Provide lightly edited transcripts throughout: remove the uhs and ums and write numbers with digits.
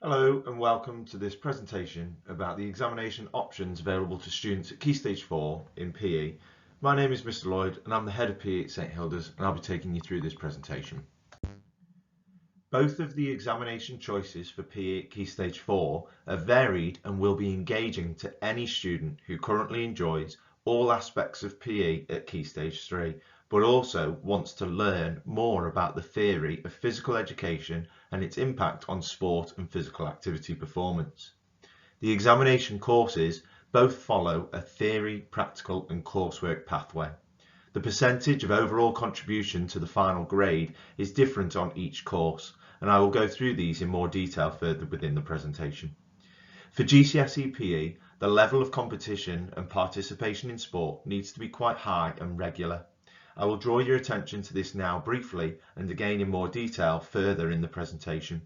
Hello and welcome to this presentation about the examination options available to students at Key Stage 4 in PE. My name is Mr. Lloyd and I'm the Head of PE at St Hilda's, and I'll be taking you through this presentation. Both of the examination choices for PE at Key Stage 4 are varied and will be engaging to any student who currently enjoys all aspects of PE at Key Stage 3, but also wants to learn more about the theory of physical education and its impact on sport and physical activity performance. The examination courses both follow a theory, practical and coursework pathway. The percentage of overall contribution to the final grade is different on each course, and I will go through these in more detail further within the presentation. For GCSE PE, the level of competition and participation in sport needs to be quite high and regular. I will draw your attention to this now briefly and again in more detail further in the presentation,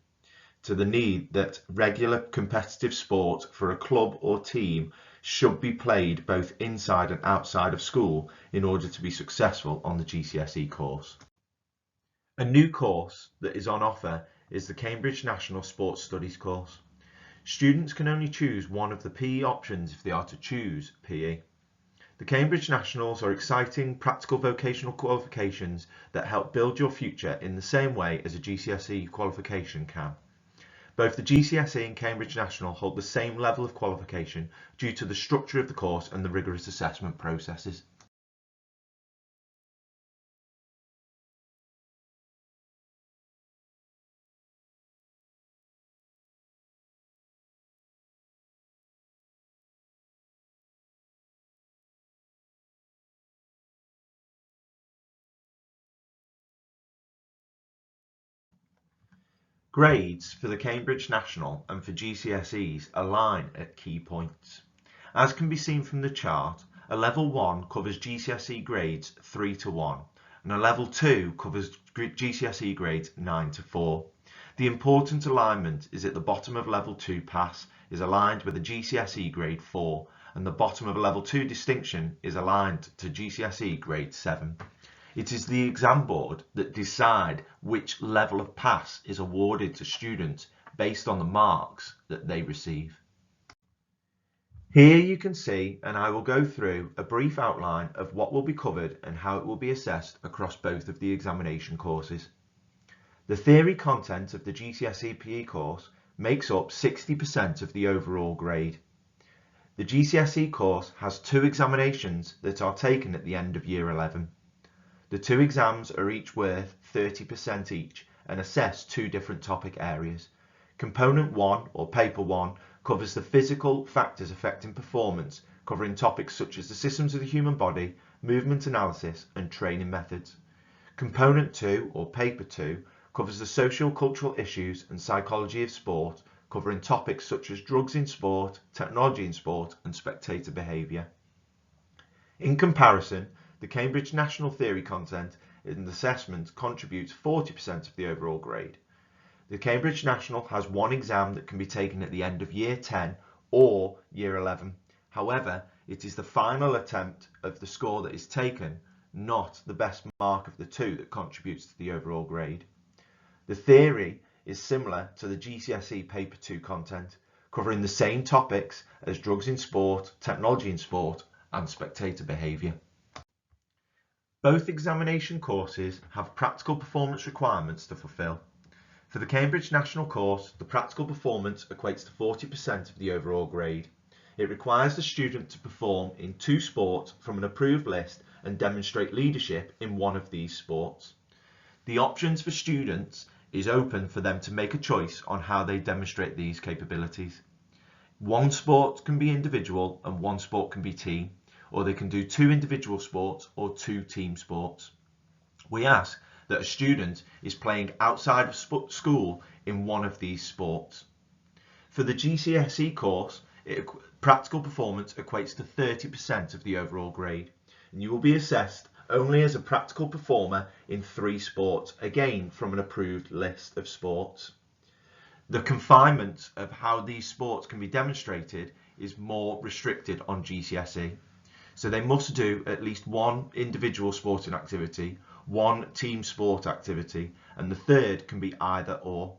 to the need that regular competitive sport for a club or team should be played both inside and outside of school in order to be successful on the GCSE course. A new course that is on offer is the Cambridge National Sports Studies course. Students can only choose one of the PE options if they are to choose PE. The Cambridge Nationals are exciting practical vocational qualifications that help build your future in the same way as a GCSE qualification can. Both the GCSE and Cambridge National hold the same level of qualification due to the structure of the course and the rigorous assessment processes. Grades for the Cambridge National and for GCSEs align at key points. As can be seen from the chart, a Level 1 covers GCSE grades 3 to 1 and a Level 2 covers GCSE grades 9 to 4. The important alignment is at the bottom of Level 2 pass is aligned with a GCSE grade 4 and the bottom of Level 2 distinction is aligned to GCSE grade 7. It is the exam board that decide which level of pass is awarded to students based on the marks that they receive. Here you can see, and I will go through a brief outline of what will be covered and how it will be assessed across both of the examination courses. The theory content of the GCSE PE course makes up 60% of the overall grade. The GCSE course has 2 examinations that are taken at the end of Year 11. The 2 exams are each worth 30% each and assess 2 different topic areas. Component 1 or Paper 1 covers the physical factors affecting performance, covering topics such as the systems of the human body, movement analysis and training methods. Component 2 or Paper 2 covers the social cultural issues and psychology of sport, covering topics such as drugs in sport, technology in sport and spectator behaviour. In comparison, the Cambridge National theory content in the assessment contributes 40% of the overall grade. The Cambridge National has 1 exam that can be taken at the end of Year 10 or Year 11. However, it is the final attempt of the score that is taken, not the best mark of the 2 that contributes to the overall grade. The theory is similar to the GCSE Paper 2 content, covering the same topics as drugs in sport, technology in sport and spectator behaviour. Both examination courses have practical performance requirements to fulfil. For the Cambridge National course, the practical performance equates to 40% of the overall grade. It requires the student to perform in 2 sports from an approved list and demonstrate leadership in one of these sports. The options for students is open for them to make a choice on how they demonstrate these capabilities. 1 sport can be individual and 1 sport can be team, or they can do 2 individual sports or 2 team sports. We ask that a student is playing outside of school in one of these sports. For the GCSE course, practical performance equates to 30% of the overall grade, and you will be assessed only as a practical performer in 3 sports, again from an approved list of sports. The confinement of how these sports can be demonstrated is more restricted on GCSE. So they must do at least 1 individual sporting activity, 1 team sport activity, and the third can be either or.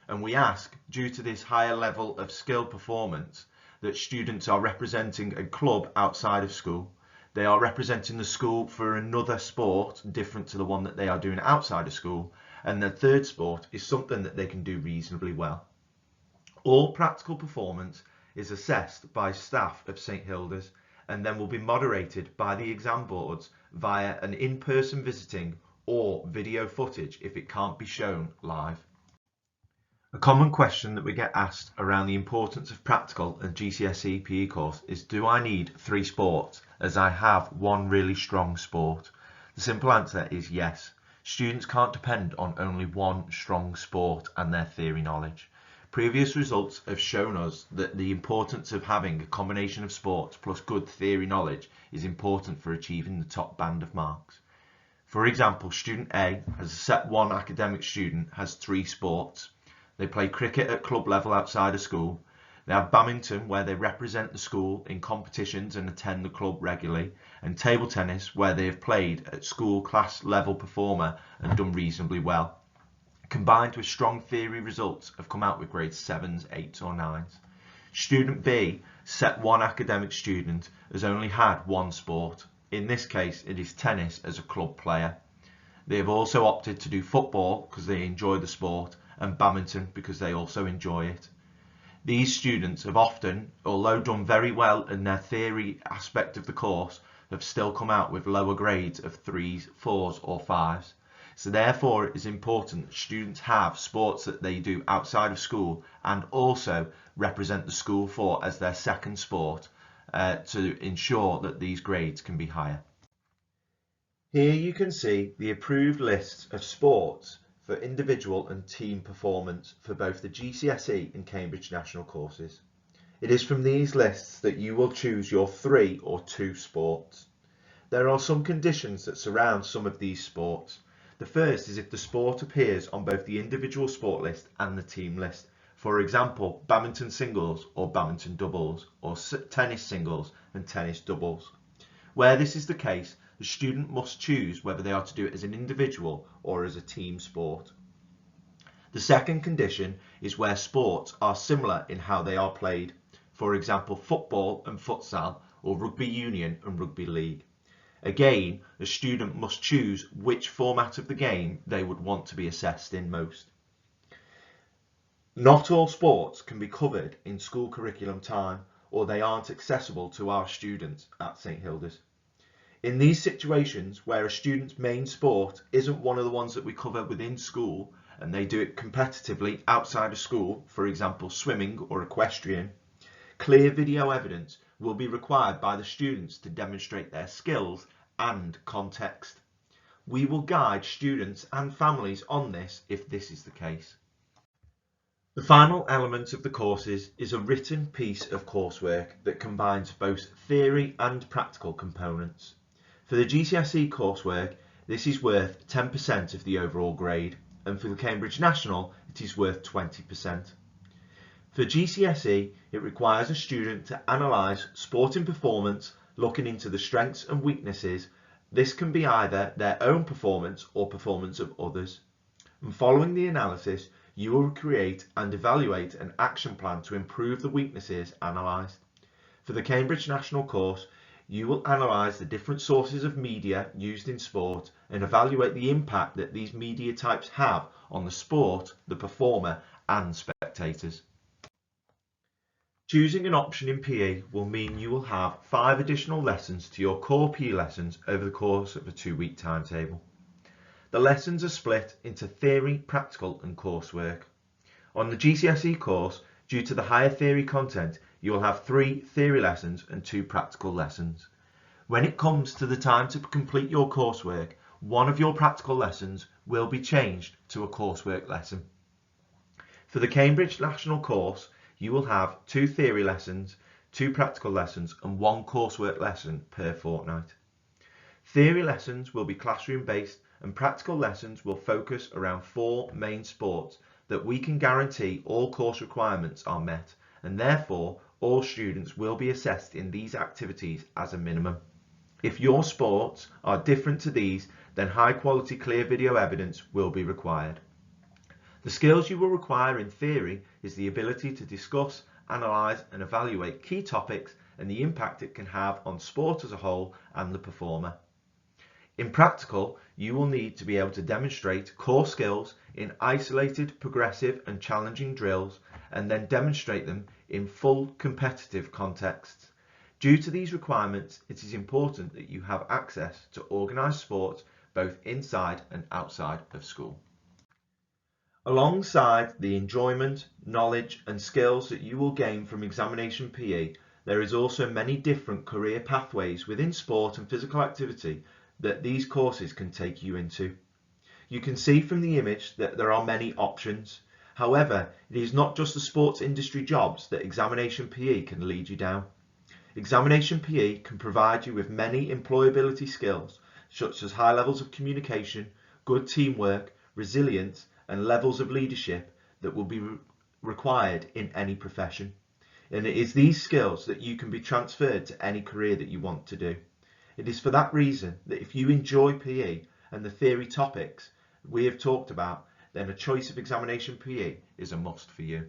And we ask, due to this higher level of skill performance, that students are representing a club outside of school. They are representing the school for another sport different to the one that they are doing outside of school. And the third sport is something that they can do reasonably well. All practical performance is assessed by staff of St Hilda's and then will be moderated by the exam boards via an in-person visiting or video footage if it can't be shown live. A common question that we get asked around the importance of practical and GCSE PE course is, do I need 3 sports as I have one really strong sport? The simple answer is yes. Students can't depend on only one strong sport and their theory knowledge. Previous results have shown us that the importance of having a combination of sports plus good theory knowledge is important for achieving the top band of marks. For example, student A, as a set 1 academic student, has 3 sports. They play cricket at club level outside of school. They have badminton, where they represent the school in competitions and attend the club regularly, and table tennis, where they have played at school class level performer and done reasonably well. Combined with strong theory results, have come out with grades 7s, 8s or 9s. Student B, set 1 academic student, has only had 1 sport. In this case, it is tennis as a club player. They have also opted to do football because they enjoy the sport, and badminton because they also enjoy it. These students have often, although done very well in their theory aspect of the course, have still come out with lower grades of 3s, 4s or 5s. So therefore it is important that students have sports that they do outside of school and also represent the school for as their second sport to ensure that these grades can be higher. Here you can see the approved lists of sports for individual and team performance for both the GCSE and Cambridge National courses. It is from these lists that you will choose your 3 or 2 sports. There are some conditions that surround some of these sports. The first is if the sport appears on both the individual sport list and the team list. For example, badminton singles or badminton doubles, or tennis singles and tennis doubles. Where this is the case, the student must choose whether they are to do it as an individual or as a team sport. The second condition is where sports are similar in how they are played. For example, football and futsal, or rugby union and rugby league. Again, the student must choose which format of the game they would want to be assessed in most. Not all sports can be covered in school curriculum time, or they aren't accessible to our students at St Hilda's. In these situations where a student's main sport isn't one of the ones that we cover within school and they do it competitively outside of school, for example swimming or equestrian, clear video evidence will be required by the students to demonstrate their skills and context. We will guide students and families on this if this is the case. The final element of the courses is a written piece of coursework that combines both theory and practical components. For the GCSE coursework, this is worth 10% of the overall grade, and for the Cambridge National, it is worth 20%. For GCSE, it requires a student to analyse sporting performance, looking into the strengths and weaknesses. This can be either their own performance or performance of others. And following the analysis, you will create and evaluate an action plan to improve the weaknesses analysed. For the Cambridge National course, you will analyse the different sources of media used in sport and evaluate the impact that these media types have on the sport, the performer and spectators. Choosing an option in PE will mean you will have 5 additional lessons to your core PE lessons over the course of a 2-week timetable. The lessons are split into theory, practical and coursework. On the GCSE course, due to the higher theory content, you will have 3 theory lessons and 2 practical lessons. When it comes to the time to complete your coursework, one of your practical lessons will be changed to a coursework lesson. For the Cambridge National course, you will have 2 theory lessons, 2 practical lessons and 1 coursework lesson per fortnight. Theory lessons will be classroom based and practical lessons will focus around 4 main sports that we can guarantee all course requirements are met, and therefore all students will be assessed in these activities as a minimum. If your sports are different to these, then high quality clear video evidence will be required. The skills you will require in theory is the ability to discuss, analyse and evaluate key topics and the impact it can have on sport as a whole and the performer. In practical, you will need to be able to demonstrate core skills in isolated, progressive and challenging drills and then demonstrate them in full competitive contexts. Due to these requirements, it is important that you have access to organised sport both inside and outside of school. Alongside the enjoyment, knowledge and skills that you will gain from examination PE, there is also many different career pathways within sport and physical activity that these courses can take you into. You can see from the image that there are many options. However, it is not just the sports industry jobs that examination PE can lead you down. Examination PE can provide you with many employability skills such as high levels of communication, good teamwork, resilience and levels of leadership that will be required in any profession. And it is these skills that you can be transferred to any career that you want to do. It is for that reason that if you enjoy PE and the theory topics we have talked about, then a choice of examination PE is a must for you.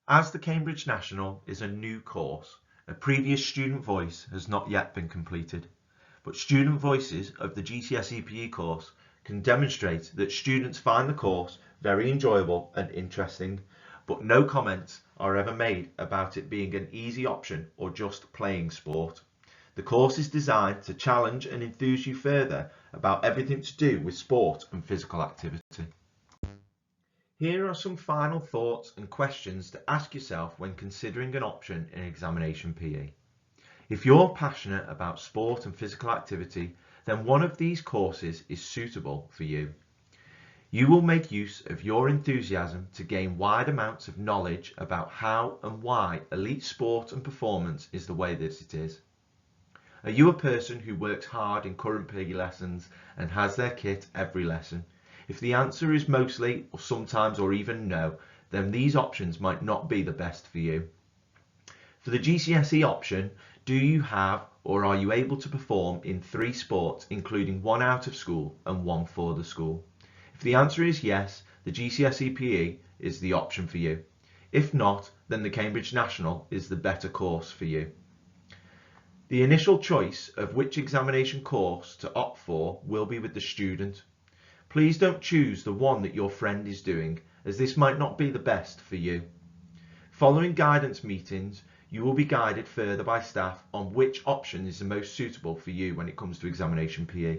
As the Cambridge National is a new course, a previous student voice has not yet been completed, but student voices of the GCSE PE course can demonstrate that students find the course very enjoyable and interesting, but no comments are ever made about it being an easy option or just playing sport. The course is designed to challenge and enthuse you further about everything to do with sport and physical activity. Here are some final thoughts and questions to ask yourself when considering an option in examination PE. If you're passionate about sport and physical activity, then one of these courses is suitable for you. You will make use of your enthusiasm to gain wide amounts of knowledge about how and why elite sport and performance is the way that it is. Are you a person who works hard in current PE lessons and has their kit every lesson? If the answer is mostly, or sometimes, or even no, then these options might not be the best for you. For the GCSE option, do you have or are you able to perform in 3 sports, including 1 out of school and 1 for the school? If the answer is yes, the GCSE PE is the option for you. If not, then the Cambridge National is the better course for you. The initial choice of which examination course to opt for will be with the student. Please don't choose the one that your friend is doing, as this might not be the best for you. Following guidance meetings, you will be guided further by staff on which option is the most suitable for you when it comes to examination PE.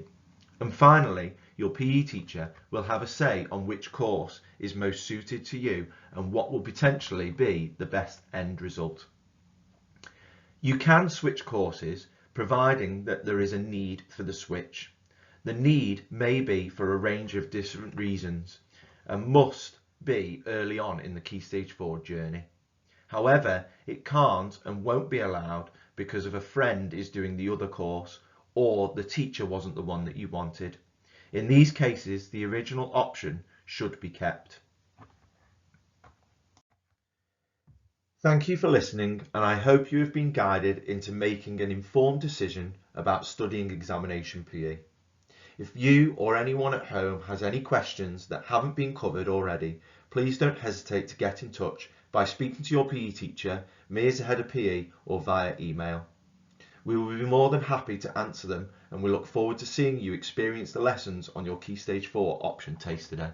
And finally, your PE teacher will have a say on which course is most suited to you and what will potentially be the best end result. You can switch courses, providing that there is a need for the switch. The need may be for a range of different reasons and must be early on in the Key Stage 4 journey. However, it can't and won't be allowed because of a friend is doing the other course or the teacher wasn't the one that you wanted. In these cases, the original option should be kept. Thank you for listening, and I hope you have been guided into making an informed decision about studying examination PE. If you or anyone at home has any questions that haven't been covered already, please don't hesitate to get in touch by speaking to your PE teacher, me as the head of PE, or via email. We will be more than happy to answer them, and we look forward to seeing you experience the lessons on your Key Stage 4 option taste today.